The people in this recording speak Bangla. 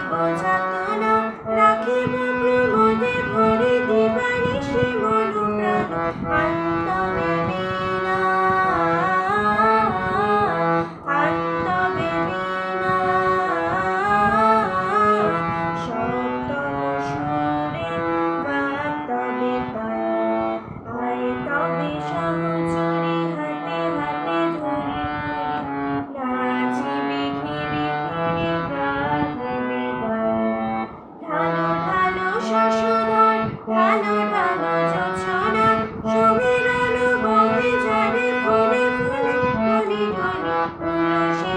দিব যাতনা, রাখিব প্রমোদে ভরে দিবানিশি মন প্রাণ। আন্তবে বীণা, আন্তবে বীণা, সপ্তম সুরে গাতবে তান। আয় তবে সহচরী হাতে হাতে ধরি ধরি, নাচিবে ঘিরে ঘিরে গাহিবে গান। ঢালো ঢালো শশধর, ঢালো ঢালো জোছনা, সুমিরন বহে ঝরে ফুলে ফুলে ঢলি ঢলি, তুলসী